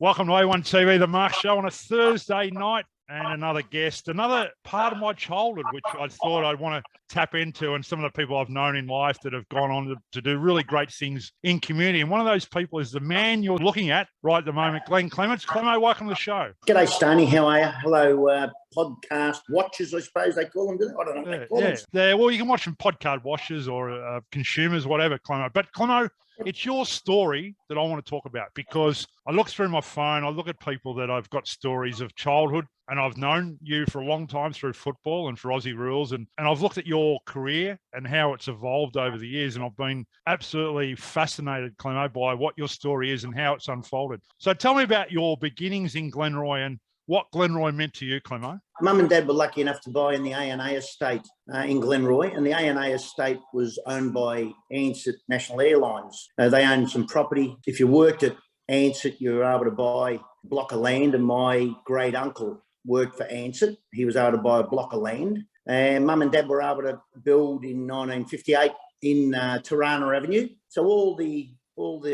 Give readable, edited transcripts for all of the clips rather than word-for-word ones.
Welcome to A1TV, the Mark Show on a Thursday night, and another guest, another part of my childhood, which I thought I'd want to tap into, and some of the people I've known in life that have gone on to do really great things in community. And one of those people is the man you're looking at right at the moment, Glenn Clements. Clemo, welcome to the show. G'day, Stoney. How are you? Hello, podcast watchers, I suppose they call them. I don't know what they call them. Yeah, well, you can watch them podcast watchers or consumers, whatever, Clemo. But Clemo, it's your story that I want to talk about, because I look through my phone, I look at people that I've got stories of childhood, and I've known you for a long time through football and for Aussie Rules, and I've looked at your career and how it's evolved over the years, and I've been absolutely fascinated, Clemo, by what your story is and how it's unfolded. So tell me about your beginnings in Glenroy and what Glenroy meant to you, Clemo. Mum and Dad were lucky enough to buy in the A&A estate in Glenroy, and the A&A estate was owned by Ansett National Airlines. They owned some property. If you worked at Ansett, you were able to buy a block of land, and my great uncle worked for Ansett. He was able to buy a block of land, and Mum and Dad were able to build in 1958 in Tirana Avenue. So all the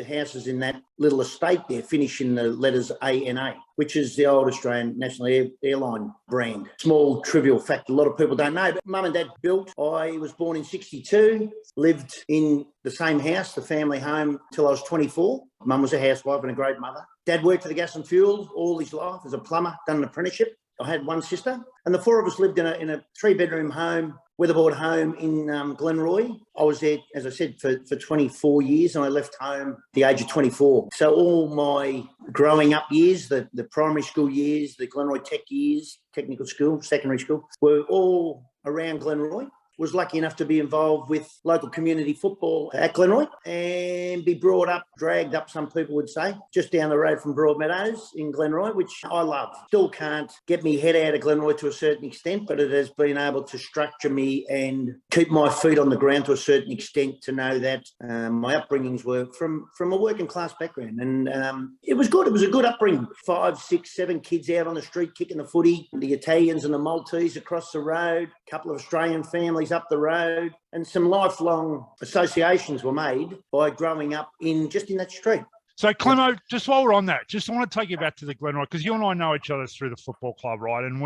houses in that little estate there finish in the letters ANA, which is the old Australian National Airline brand. Small trivial fact a lot of people don't know, but Mum and Dad built. I was born in 62, lived in the same house, the family home, till I was 24. Mum was a housewife and a great mother. Dad worked for the Gas and Fuel all his life as a plumber, done an apprenticeship. I had one sister, and the four of us lived in a three-bedroom home, weatherboard home in Glenroy. I was there, as I said, for 24 years, and I left home at the age of 24. So all my growing up years, the primary school years, the Glenroy Tech years, technical school, secondary school, were all around Glenroy. Was lucky enough to be involved with local community football at Glenroy and be brought up, dragged up, some people would say, just down the road from Broadmeadows in Glenroy, which I love. Still can't get me head out of Glenroy to a certain extent, but it has been able to structure me and keep my feet on the ground to a certain extent, to know that my upbringings were from a working class background. And it was good. It was a good upbringing. 5, 6, 7 kids out on the street kicking the footy, the Italians and the Maltese across the road, a couple of Australian families up the road, and some lifelong associations were made by growing up in that street. So, Clemo, just while we're on that, just I want to take you back to the Glenroy, because you and I know each other through the football club, right? And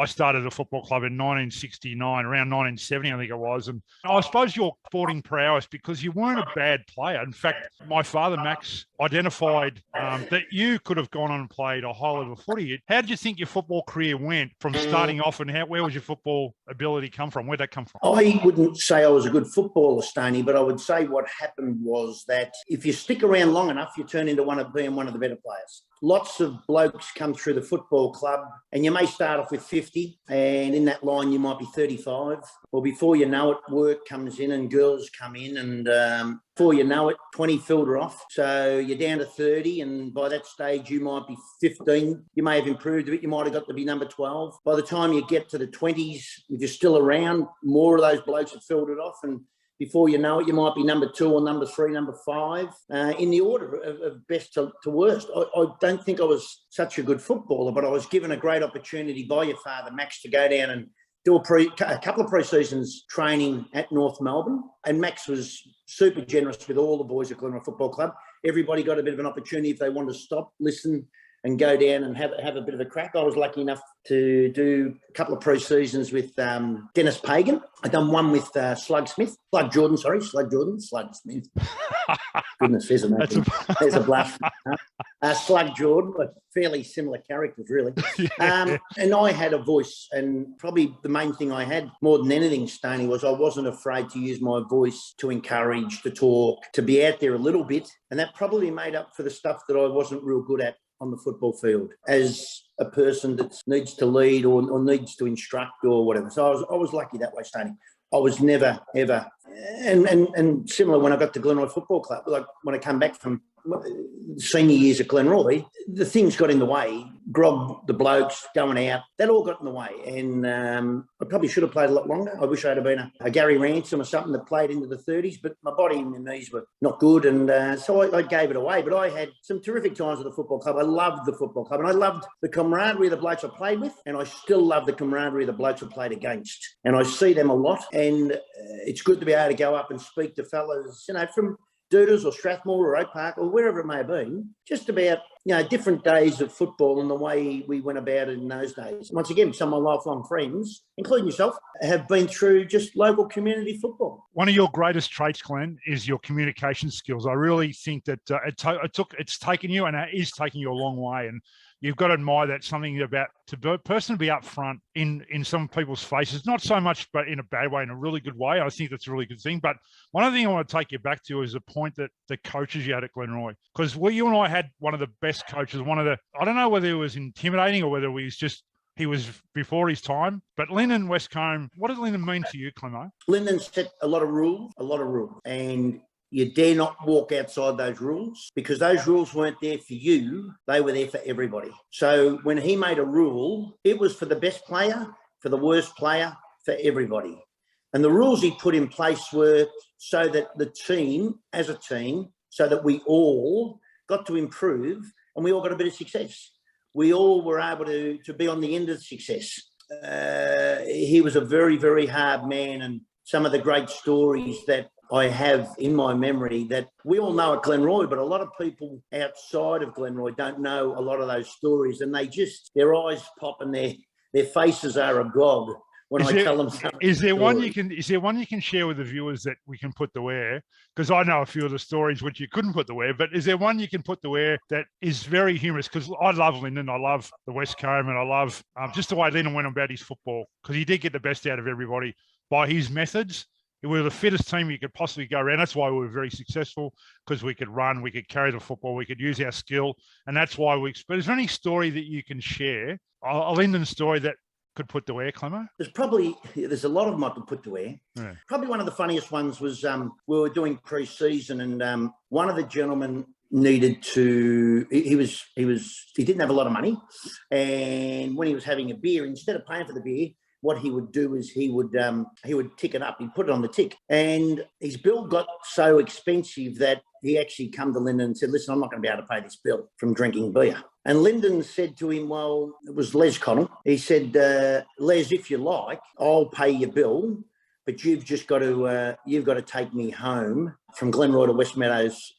I started a football club in 1969, around 1970, I think it was. And I suppose your sporting prowess, because you weren't a bad player. In fact, my father, Max, identified that you could have gone on and played a high level of footy. How did you think your football career went from starting off, and where was your football ability come from? Where'd that come from? I wouldn't say I was a good footballer, Stoney, but I would say what happened was that if you stick around long enough, you turn into being one of the better players. Lots of blokes come through the football club, and you may start off with 50, and in that line you might be 35. Well, before you know it, work comes in and girls come in, and before you know it, 20 filter off. So you're down to 30, and by that stage you might be 15. You may have improved a bit. You might have got to be number 12. By the time you get to the 20s, if you're still around, more of those blokes have filtered off, and before you know it, you might be number 2 or number 3, number 5, in the order of best to worst. I don't think I was such a good footballer, but I was given a great opportunity by your father, Max, to go down and do a couple of pre-seasons training at North Melbourne. And Max was super generous with all the boys at Glenroy Football Club. Everybody got a bit of an opportunity if they wanted to stop, listen, and go down and have a bit of a crack. I was lucky enough to do a couple of pre-seasons with Dennis Pagan. I'd done one with Slug Smith. Slug Smith. Goodness, there's a blush. Slug Jordan, but fairly similar characters, really. And I had a voice, and probably the main thing I had more than anything, Stoney, was I wasn't afraid to use my voice to encourage, to talk, to be out there a little bit. And that probably made up for the stuff that I wasn't real good at on the football field as a person that needs to lead or needs to instruct or whatever. So I was lucky that way, Stoney. I was never, ever, and similar when I got to Glenroy Football Club, like when I come back from senior years at Glenroy, the things got in the way. Grog, the blokes going out, that all got in the way. And I probably should have played a lot longer. I wish I had been a Gary Ransom or something that played into the 30s, but my body and my knees were not good. And so I gave it away. But I had some terrific times at the football club. I loved the football club, and I loved the camaraderie of the blokes I played with. And I still love the camaraderie of the blokes I played against. And I see them a lot. And it's good to be able to go up and speak to fellas, from Doodles or Strathmore or Oak Park or wherever it may have been, just about, different days of football and the way we went about it in those days. Once again, some of my lifelong friends, including yourself, have been through just local community football. One of your greatest traits, Glenn, is your communication skills. I really think that it's taken you and it is taking you a long way. And you've got to admire that something about to be upfront in some people's faces, not so much, but in a bad way, in a really good way. I think that's a really good thing. But one other thing I want to take you back to is the point that the coaches you had at Glenroy, because you and I had one of the best coaches, I don't know whether it was intimidating or whether he was before his time, but Lyndon Westcombe, what did Lyndon mean to you, Clemo? Lyndon set a lot of rules, and you dare not walk outside those rules because those rules weren't there for you. They were there for everybody. So when he made a rule, it was for the best player, for the worst player, for everybody. And the rules he put in place were so that the team, as a team, so that we all got to improve and we all got a bit of success. We all were able to be on the end of success. He was a very, very hard man, and some of the great stories that I have in my memory that we all know at Glenroy, but a lot of people outside of Glenroy don't know a lot of those stories, and their eyes pop and their faces are agog when I tell them something. Is there one you can share with the viewers that we can put to wear? Because I know a few of the stories which you couldn't put to wear, but is there one you can put to wear that is very humorous? Because I love Lyndon, I love the Westcombe, and I love just the way Lyndon went about his football, because he did get the best out of everybody by his methods. We were the fittest team you could possibly go around. That's why we were very successful, because we could run, we could carry the football, we could use our skill, and that's why but is there any story that you can share, a Lyndon story that could put to wear, Clemo? There's a lot of them I could put to wear. Yeah. Probably one of the funniest ones was we were doing pre-season, and one of the gentlemen needed to. He didn't have a lot of money, and when he was having a beer, instead of paying for the beer, what he would do is he would tick it up. He'd put it on the tick, and his bill got so expensive that he actually come to Lyndon and said, "Listen, I'm not going to be able to pay this bill from drinking beer." And Lyndon said to him, well, it was Les Connell. He said, Les, if you like, I'll pay your bill, but you've got to take me home from Glenroy to West Meadows,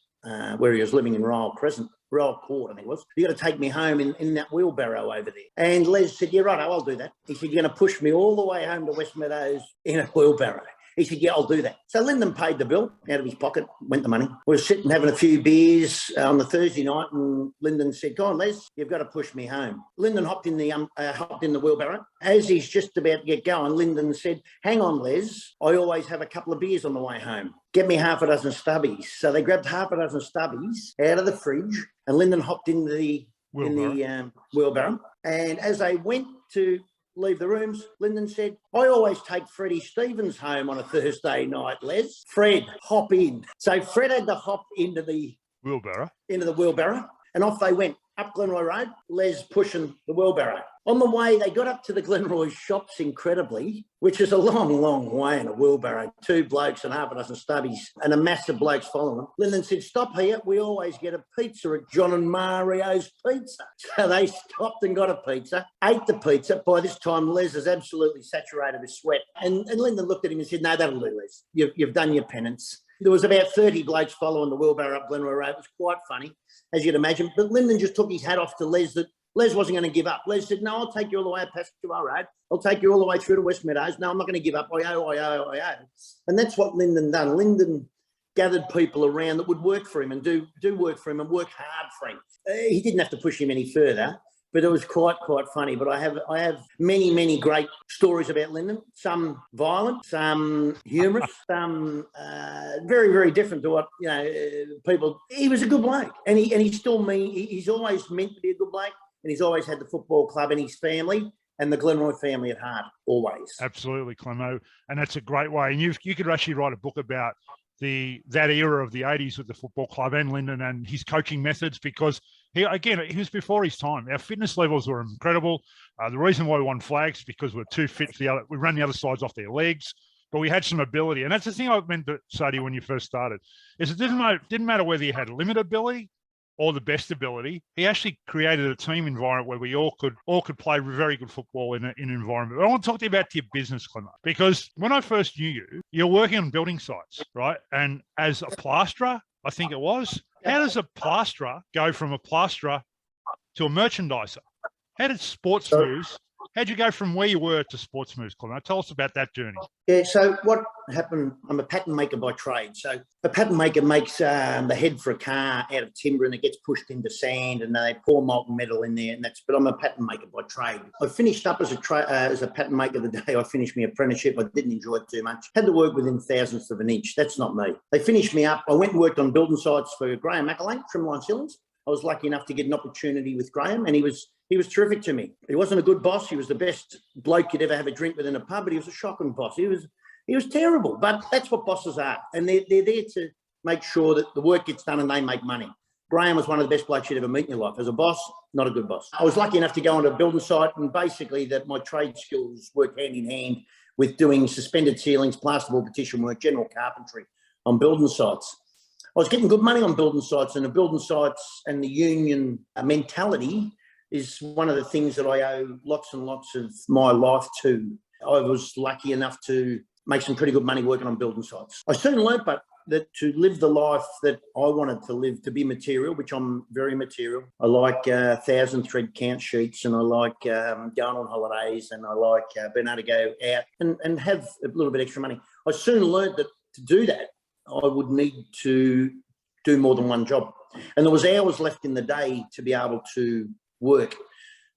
where he was living in Royal Court, I think it was. You got to take me home in that wheelbarrow over there. And Les said, yeah, right, I'll do that. He said, you're going to push me all the way home to West Meadows in a wheelbarrow. He said, yeah, I'll do that. So Lyndon paid the bill out of his pocket, went the money. We were sitting having a few beers on the Thursday night, and Lyndon said, go on, Les, you've got to push me home. Lyndon hopped in the wheelbarrow. As he's just about to get going, Lyndon said, hang on, Les, I always have a couple of beers on the way home. Get me half a dozen stubbies. So they grabbed half a dozen stubbies out of the fridge, and Lyndon hopped in the wheelbarrow. And as they went to leave the rooms, Lyndon said, I always take Freddie Stevens home on a Thursday night, Les. Fred, hop in. So Fred had to hop into the wheelbarrow, and off they went up Glenroy Road, Les pushing the wheelbarrow. On the way, they got up to the Glenroy shops incredibly, which is a long, long way in a wheelbarrow. 2 blokes and half a dozen stubbies and a mass of blokes following them. Lyndon said, stop here. We always get a pizza at John and Mario's Pizza. So they stopped and got a pizza, ate the pizza. By this time, Les is absolutely saturated with sweat. And Lyndon looked at him and said, no, that'll do, Les. You've done your penance. There was about 30 blokes following the wheelbarrow up Glenroy Road. It was quite funny, as you'd imagine. But Lyndon just took his hat off to Les that Les wasn't going to give up. Les said, no, I'll take you all the way up Passenger Road. I'll take you all the way through to West Meadows. No, I'm not going to give up. I owe. And that's what Lyndon done. Lyndon gathered people around that would work for him and do work for him and work hard for him. He didn't have to push him any further, but it was quite funny. But I have many, many great stories about Lyndon, some violent, some humorous, some very, very different to what, people. He was a good bloke, and he's still he's always meant to be a good bloke. And he's always had the football club and his family and the Glenroy family at heart, always. Absolutely, Clemo. And that's a great way. And you could actually write a book about that era of the 80s with the football club and Lyndon and his coaching methods, because he was before his time. Our fitness levels were incredible. The reason why we won flags is because we're too fit for we ran the other sides off their legs, but we had some ability. And that's the thing I meant to say to you when you first started, is it didn't matter whether you had limited ability or the best ability. He actually created a team environment where we all could play very good football in an environment. But I want to talk to you about your business, Clement, because when I first knew you, you're working on building sites, right? And as a plasterer, I think it was, How does a plasterer go from a plasterer to a merchandiser? How did Sports Moves, how'd you go from where you were to Sports Moves, Clement? Tell us about that journey. Yeah, so what happened, I'm a pattern maker by trade. So a pattern maker makes the head for a car out of timber and it gets pushed into sand and they pour molten metal in there. But I'm a pattern maker by trade. I finished up as a pattern maker the day I finished my apprenticeship. I didn't enjoy it too much. Had to work within thousandths of an inch. That's not me. They finished me up. I went and worked on building sites for Graham McElwain, Trimline Ceilings. I was lucky enough to get an opportunity with Graham and he was terrific to me. He wasn't a good boss. He was the best bloke you'd ever have a drink with in a pub, but he was a shocking boss. He was terrible, but that's what bosses are. And they're there to make sure that the work gets done and they make money. Graham was one of the best blokes you'd ever meet in your life. As a boss, not a good boss. I was lucky enough to go on a building site and basically that my trade skills work hand in hand with doing suspended ceilings, plasterboard petition work, general carpentry on building sites. I was getting good money on building sites, and the building sites and the union mentality is one of the things that I owe lots and lots of my life to. I was lucky enough to make some pretty good money working on building sites. I soon learnt that to live the life that I wanted to live, to be material, which I'm very material. I like 1,000 thread count sheets and I like going on holidays and I like being able to go out and have a little bit extra money. I soon learnt that to do that, I would need to do more than one job. And there was hours left in the day to be able to work.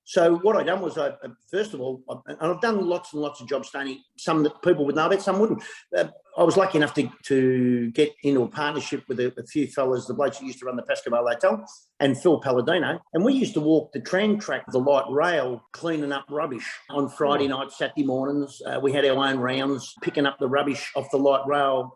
So what I done was, first of all, and I've done lots and lots of jobs, Tony, some that people would know about, some wouldn't. I was lucky enough to get into a partnership with a few fellas, the blokes that used to run the Pascoval Hotel, and Phil Palladino. And we used to walk the tram track, the light rail, cleaning up rubbish on Friday nights, Saturday mornings. We had our own rounds, picking up the rubbish off the light rail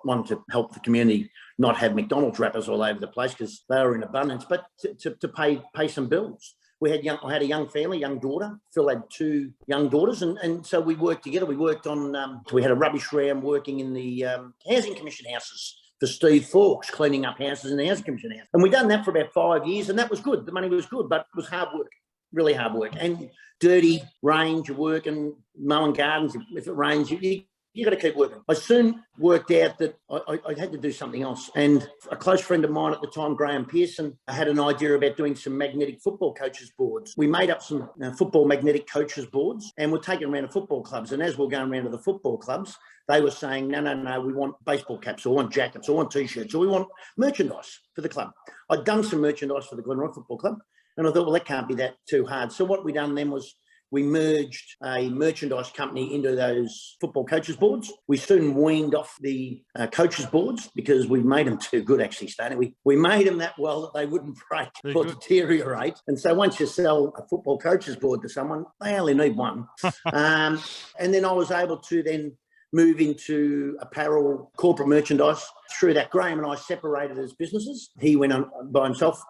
one, to help the community not have McDonald's wrappers all over the place because they were in abundance, but to pay some bills. I had a young family, young daughter. Phil had 2 young daughters, and so we worked together. We worked on, we had a rubbish round working in the Housing Commission houses for Steve Fawkes, cleaning up houses in the Housing Commission house. And we done that for about 5 years, and that was good. The money was good, but it was hard work, really hard work. And dirty, rain, you're working, mowing gardens. If it rains, you got to keep working. I soon worked out that I had to do something else. And a close friend of mine at the time, Graham Pearson, had an idea about doing some magnetic football coaches boards. We made up some football magnetic coaches boards and we're taking around to football clubs. And as we're going around to the football clubs, they were saying, no, we want baseball caps, or we want jackets, or we want T-shirts, or we want merchandise for the club. I'd done some merchandise for the Glenroy Football Club and I thought, well, that can't be that too hard. So what we done then was we merged a merchandise company into those football coaches boards. We soon weaned off the coaches boards because we made them too good, actually, Stanley. We made them that well that they wouldn't break or deteriorate. And so once you sell a football coaches board to someone, they only need one. And then I was able to then move into apparel, corporate merchandise. Through that, Graham and I separated as businesses. He went on by himself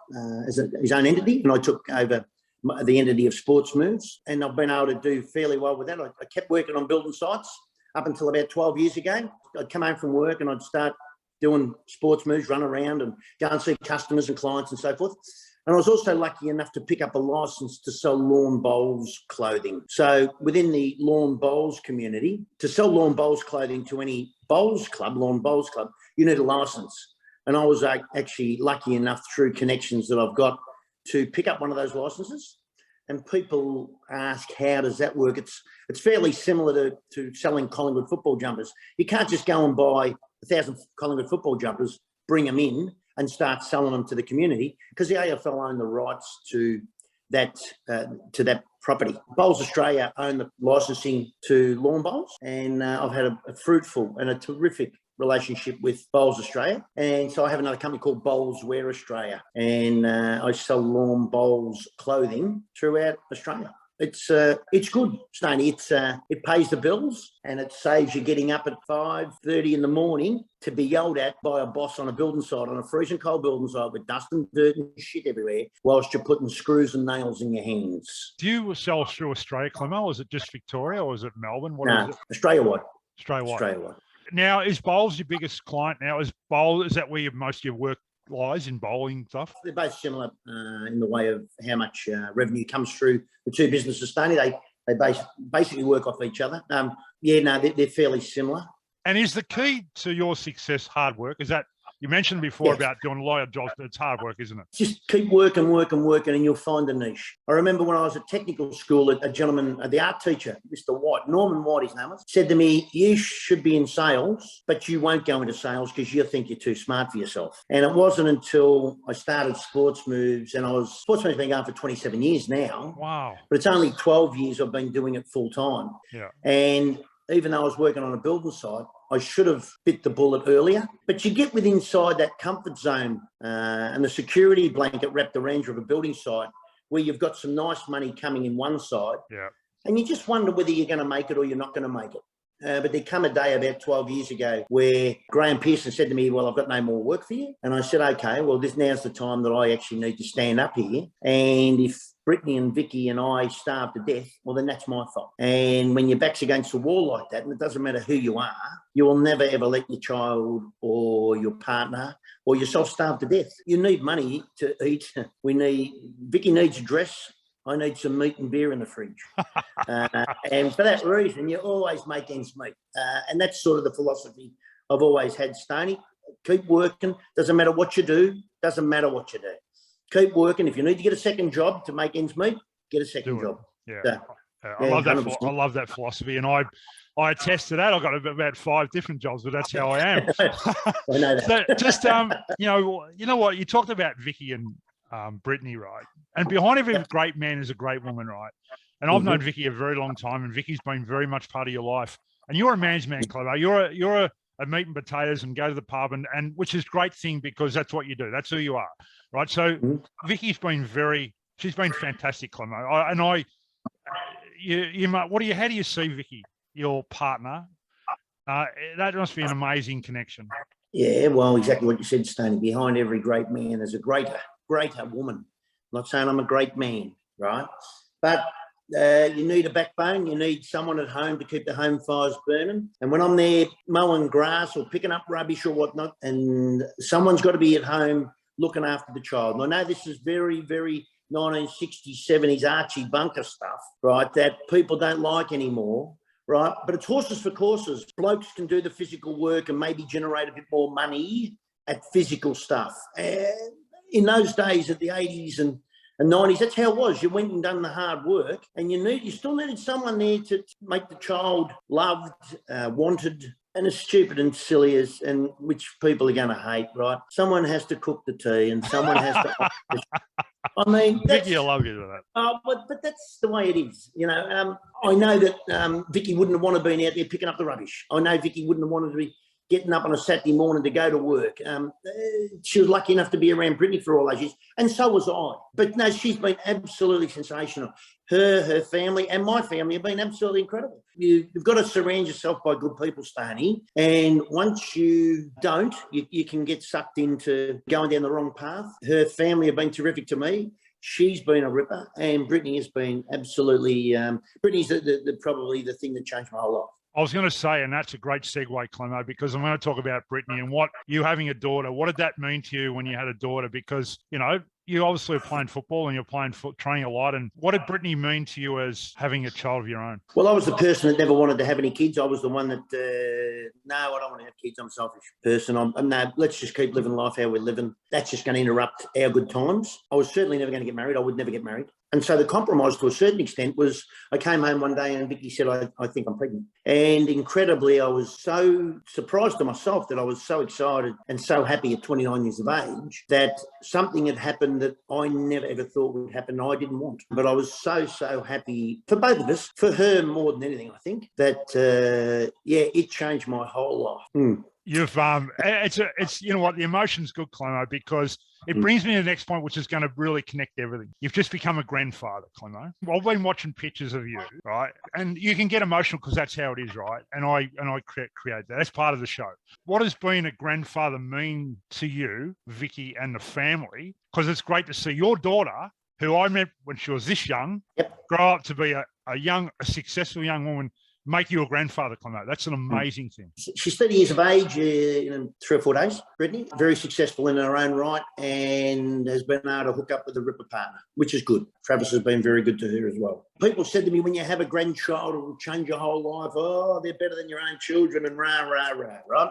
as his own entity, and I took over the entity of Sports Moves, and I've been able to do fairly well with that. I kept working on building sites up until about 12 years ago. I'd come home from work and I'd start doing Sports Moves, run around and go and see customers and clients and so forth. And I was also lucky enough to pick up a license to sell lawn bowls clothing. So within the lawn bowls community, to sell lawn bowls clothing to any bowls club, lawn bowls club, you need a license. And I was actually lucky enough through connections that I've got to pick up one of those licenses. And people ask, how does that work? It's fairly similar to selling Collingwood football jumpers. You can't just go and buy 1,000 Collingwood football jumpers, bring them in and start selling them to the community because the AFL own the rights to that property. Bowls Australia own the licensing to lawn bowls, and I've had a fruitful and a terrific relationship with Bowls Australia. And so I have another company called Bowls Wear Australia, and I sell lawn bowls clothing throughout Australia. It's good, Stoney. It pays the bills and it saves you getting up at 5:30 in the morning to be yelled at by a boss on a building site, on a freezing cold building site with dust and dirt and shit everywhere, whilst you're putting screws and nails in your hands. Do you sell through Australia, Clement, or is it just Victoria, or is it Melbourne? No, Australia-wide. Australia-wide. Now, is Bowls your biggest client now? Is that where most of your work lies, in bowling stuff? They're both similar in the way of how much revenue comes through the two businesses, Stoney. They basically work off each other. They're fairly similar. And is the key to your success hard work? Is that You mentioned before about doing a lot of jobs, but it's hard work, isn't it? Just keep working, and you'll find a niche. I remember when I was at technical school, a gentleman, the art teacher, Mr. White, Norman White, his name was, said to me, you should be in sales, but you won't go into sales because you think you're too smart for yourself. And it wasn't until I started Sports Moves, and Sports Moves been going for 27 years now. Wow. But it's only 12 years I've been doing it full time. Yeah. And even though I was working on a building site, I should have bit the bullet earlier. But you get within inside that comfort zone and the security blanket wrapped around you of a building site where you've got some nice money coming in one side. Yeah. And you just wonder whether you're going to make it or you're not going to make it. But there come a day about 12 years ago where Graham Pearson said to me, well, I've got no more work for you. And I said, okay, well, now's the time that I actually need to stand up here. And if Brittany and Vicky and I starve to death, well, then that's my fault. And when your back's against the wall like that, and it doesn't matter who you are, you will never, ever let your child or your partner or yourself starve to death. You need money to eat. Vicky needs a dress. I need some meat and beer in the fridge. And for that reason, you always make ends meet. And that's sort of the philosophy I've always had, Stoney. Keep working. Doesn't matter what you do. Doesn't matter what you do. Keep working. If you need to get a second job to make ends meet, get a second job. Yeah. So, I love that. I love that philosophy. And I attest to that. I've got about 5 different jobs, but that's how I am. I know that. So just, you know what? You talked about Vicky and Brittany, right? And behind every great man is a great woman, right? And I've known Vicky a very long time, and Vicky's been very much part of your life. And you're a man's man, Clevo. You're a meat and potatoes and go to the pub, and which is a great thing because that's what you do. That's who you are, right? So Vicky's been she's been fantastic, Clevo. How do you see Vicky, your partner? That must be an amazing connection. Yeah, well, exactly what you said, Stoney. Behind every great man is a greater woman. I'm not saying I'm a great man, right? But you need a backbone. You need someone at home to keep the home fires burning. And when I'm there mowing grass or picking up rubbish or whatnot, and someone's got to be at home looking after the child. And I know this is very, very 1960s, 70s Archie Bunker stuff, right, that people don't like anymore, right? But it's horses for courses. Blokes can do the physical work and maybe generate a bit more money at physical stuff. And in those days at the 80s and 90s, that's how it was. You went and done the hard work, and you still needed someone there to make the child loved, wanted, and as stupid and silly as, and which people are going to hate, right? Someone has to cook the tea, and someone has to. I mean, Vicky, I love you for that. But that's the way it is, you know. I know that Vicky wouldn't have wanted to be out there picking up the rubbish. I know Vicky wouldn't have wanted to be getting up on a Saturday morning to go to work. She was lucky enough to be around Brittany for all those years, and so was I. But no, she's been absolutely sensational. Her family and my family have been absolutely incredible. You've got to surround yourself by good people, Stoney, and once you don't, you can get sucked into going down the wrong path. Her family have been terrific to me. She's been a ripper, and Brittany has been absolutely. Brittany's probably the thing that changed my whole life. I was going to say, and that's a great segue, Clemo, because I'm going to talk about Brittany and what you having a daughter. What did that mean to you when you had a daughter? Because, you know, you obviously are playing football and you're training a lot. And what did Brittany mean to you as having a child of your own? Well, I was the person that never wanted to have any kids. I was the one that, no, I don't want to have kids. I'm a selfish person. No, let's just keep living life how we're living. That's just going to interrupt our good times. I was certainly never going to get married. I would never get married. And so the compromise to a certain extent was I came home one day and Vicky said, I think I'm pregnant. And incredibly, I was so surprised to myself that I was so excited and so happy at 29 years of age that something had happened that I never ever thought would happen. I didn't want. But I was so happy for both of us, for her more than anything, I think, that, it changed my whole life. You've it's you know what, the emotion's good, Clemo, because it brings me to the next point, which is going to really connect everything. You've just become a grandfather, Clemo. I've been watching pictures of you, right? And you can get emotional because that's how it is, right? And I create that. That's part of the show. What does being a grandfather mean to you, Vicky, and the family? Because it's great to see your daughter, who I met when she was this young, grow up to be a successful young woman, make you a grandfather, Clemo. That's an amazing thing. She's 30 years of age in 3 or 4 days, Brittany. Very successful in her own right and has been able to hook up with a ripper partner, which is good. Travis has been very good to her as well. People said to me, when you have a grandchild, it will change your whole life. Oh, they're better than your own children and rah, rah, rah, right?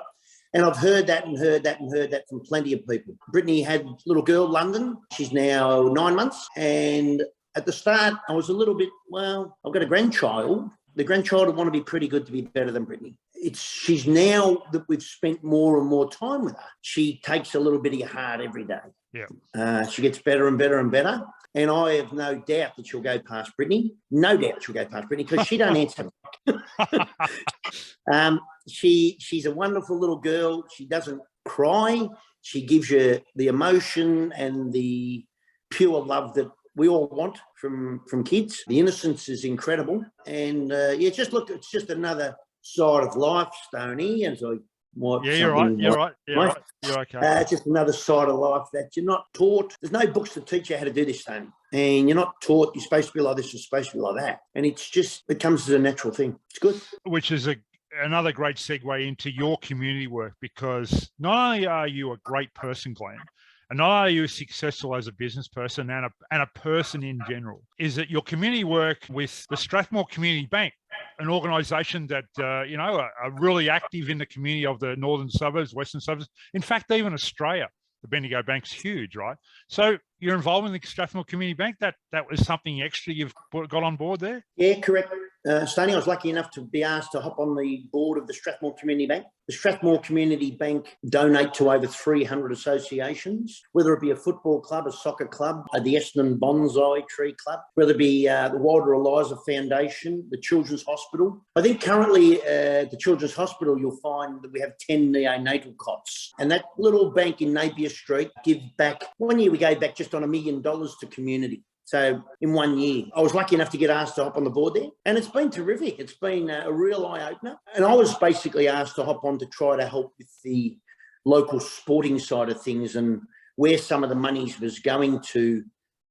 And I've heard that and heard that and heard that from plenty of people. Brittany had a little girl, London. She's now 9 months. And at the start, I was a little bit, well, I've got a grandchild. The grandchild would want to be pretty good to be better than Brittany. She's now that we've spent more and more time with her, she takes a little bit of your heart every day. Yeah. She gets better and better and better. And I have no doubt that she'll go past Brittany. No doubt she'll go past Brittany because she don't answer. She's a wonderful little girl. She doesn't cry. She gives you the emotion and the pure love that we all want from kids. The innocence is incredible. And it's just another side of life, Stoney. And so you're right. You're right. You're okay. It's just another side of life that you're not taught. There's no books to teach you how to do this, Stoney. And you're not taught you're supposed to be like this, you're supposed to be like that. And it comes as a natural thing. It's good. Which is another great segue into your community work, because not only are you a great person, Glenn, and not only are you successful as a business person and a person in general, is that your community work with the Strathmore Community Bank, an organisation that, are really active in the community of the northern suburbs, western suburbs. In fact, even Australia, the Bendigo Bank's huge, right? So you're involved in the Strathmore Community Bank. That was something extra you've got on board there? Yeah, correct. Stoney, I was lucky enough to be asked to hop on the board of the Strathmore Community Bank. The Strathmore Community Bank donate to over 300 associations, whether it be a football club, a soccer club, the Essendon Bonsai Tree Club, whether it be the Walter Eliza Foundation, the Children's Hospital. I think currently at the Children's Hospital, you'll find that we have 10 neonatal cots. And that little bank in Napier Street give back. One year we gave back just on $1 million to community. So in 1 year, I was lucky enough to get asked to hop on the board there. And it's been terrific. It's been a real eye-opener. And I was basically asked to hop on to try to help with the local sporting side of things and where some of the money was going to,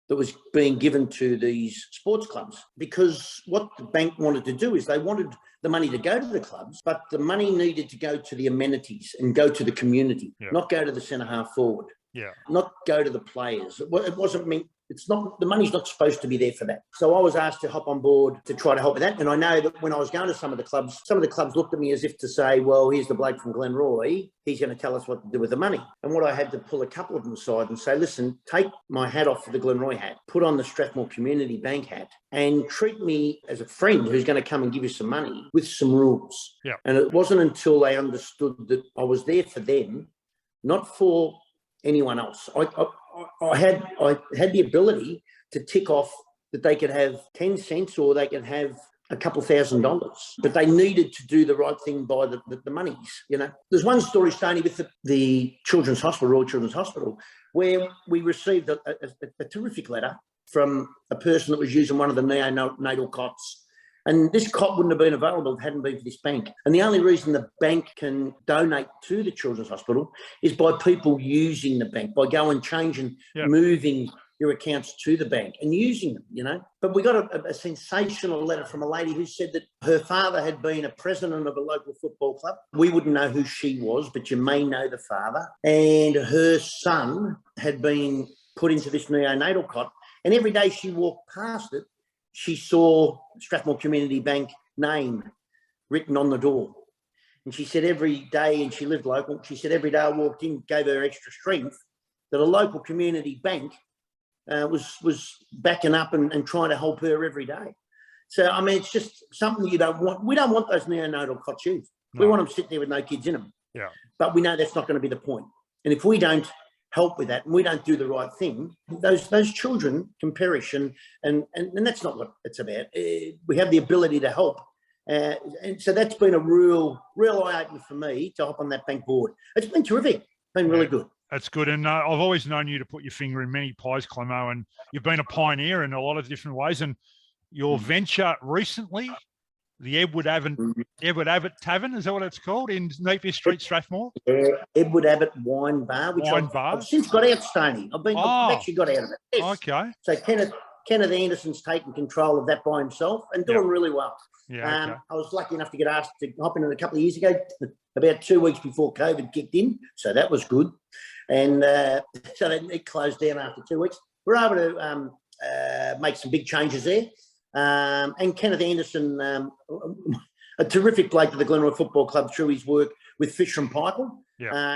that was being given to these sports clubs. Because what the bank wanted to do is they wanted the money to go to the clubs, but the money needed to go to the amenities and go to the community, not go to the centre half forward. Yeah. Not go to the players. It wasn't meant. It's not, the money's not supposed to be there for that. So I was asked to hop on board to try to help with that. And I know that when I was going to some of the clubs looked at me as if to say, well, here's the bloke from Glenroy. He's going to tell us what to do with the money. And what I had to pull a couple of them aside and say, listen, take my hat off for the Glenroy hat, put on the Strathmore Community Bank hat, and treat me as a friend who's going to come and give you some money with some rules. Yeah. And it wasn't until they understood that I was there for them, not for anyone else. I had the ability to tick off that they could have 10 cents or they could have a couple $1,000, but they needed to do the right thing by the monies. You know, there's one story, Stoney, with the Children's Hospital, Royal Children's Hospital, where we received a terrific letter from a person that was using one of the neonatal cots. And this cot wouldn't have been available if it hadn't been for this bank. And the only reason the bank can donate to the Children's Hospital is by people using the bank, by going, changing, moving your accounts to the bank and using them, you know. But we got a sensational letter from a lady who said that her father had been a president of a local football club. We wouldn't know who she was, but you may know the father. And her son had been put into this neonatal cot. And every day she walked past it, she saw Strathmore Community Bank name written on the door. And she said every day, and she lived local, she said every day I walked in, gave her extra strength that a local community bank was backing up and trying to help her every day. So, I mean, it's just something you don't want. We don't want those neonatal cots used. No. We want them sitting there with no kids in them. Yeah. But we know that's not going to be the point. And if we don't help with that and we don't do the right thing, those children can perish, and that's not what it's about. We have the ability to help, and so that's been a real eye-opener for me to hop on that bank board. It's been terrific. It's been really good. That's good. And I've always known you to put your finger in many pies, Clemo, and you've been a pioneer in a lot of different ways. And your venture recently, the Edward Abbott Tavern, is that what it's called, in Napier Street, Strathmore? Yeah, Edward Abbott Wine Bar, which I've since got out, Stoney. I've actually got out of it. Yes. Okay. So Kenneth Anderson's taken control of that by himself and doing really well. Yeah. Okay. I was lucky enough to get asked to hop in it a couple of years ago, about 2 weeks before COVID kicked in. So that was good. And so it closed down after 2 weeks. We're able to make some big changes there. And Kenneth Anderson, a terrific bloke to the Glenroy Football Club through his work with Fisher and Paykel.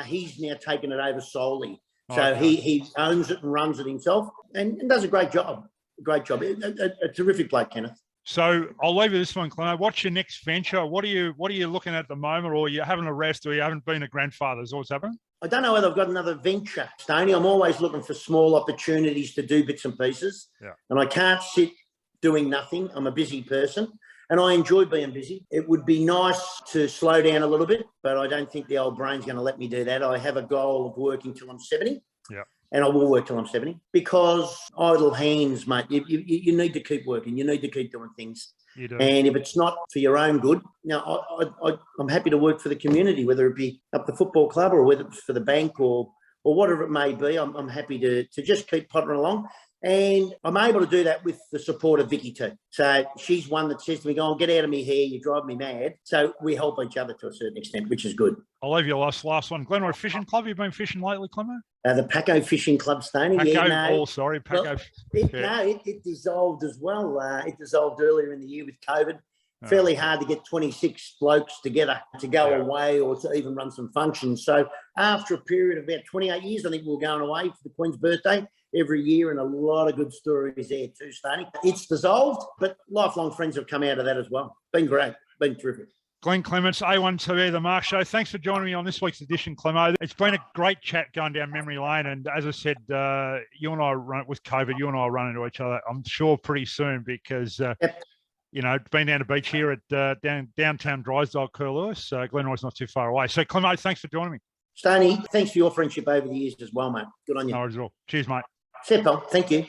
He's now taken it over solely. So Okay. he owns it and runs it himself and does a great job. Great job. A terrific bloke, Kenneth. So I'll leave you this one, Clements. What's your next venture? What are you looking at the moment, or you having a rest, or you haven't been a grandfather? Is what's happening? I don't know whether I've got another venture, Stoney. I'm always looking for small opportunities to do bits and pieces. Yeah. And I can't sit doing nothing. I'm a busy person and I enjoy being busy. It would be nice to slow down a little bit, but I don't think the old brain's going to let me do that. I have a goal of working till I'm 70. Yeah. And I will work till I'm 70 because idle hands, mate, you need to keep working. You need to keep doing things. You do. And if it's not for your own good, now I'm happy to work for the community, whether it be up the football club or whether it's for the bank or whatever it may be. I'm happy to just keep pottering along. And I'm able to do that with the support of Vicky too. So she's one that says to me, "Go on, get out of me hair, you drive me mad." So we help each other to a certain extent, which is good. I'll leave you last one. Glenroy Fishing Club. You've been fishing lately, Clements? The Paco Fishing Club, Stoney. Paco, Paco. Well, it dissolved as well. It dissolved earlier in the year with COVID. Fairly hard to get 26 blokes together to go away or to even run some functions. So after a period of about 28 years, I think we were going away for the Queen's birthday every year, and a lot of good stories there too, Stoney. It's dissolved, but lifelong friends have come out of that as well. Been great. Been terrific. Glenn Clements, A1TV, The Mark Show. Thanks for joining me on this week's edition, Clemo. It's been a great chat going down memory lane. And as I said, you and I with COVID, you and I will run into each other, I'm sure, pretty soon because, you know, been down the beach here at downtown Drysdale, Curlewis. Glenroy's not too far away. So, Clemo, thanks for joining me. Stoney, thanks for your friendship over the years as well, mate. Good on you. No worries at all. Cheers, mate. Seppo, thank you.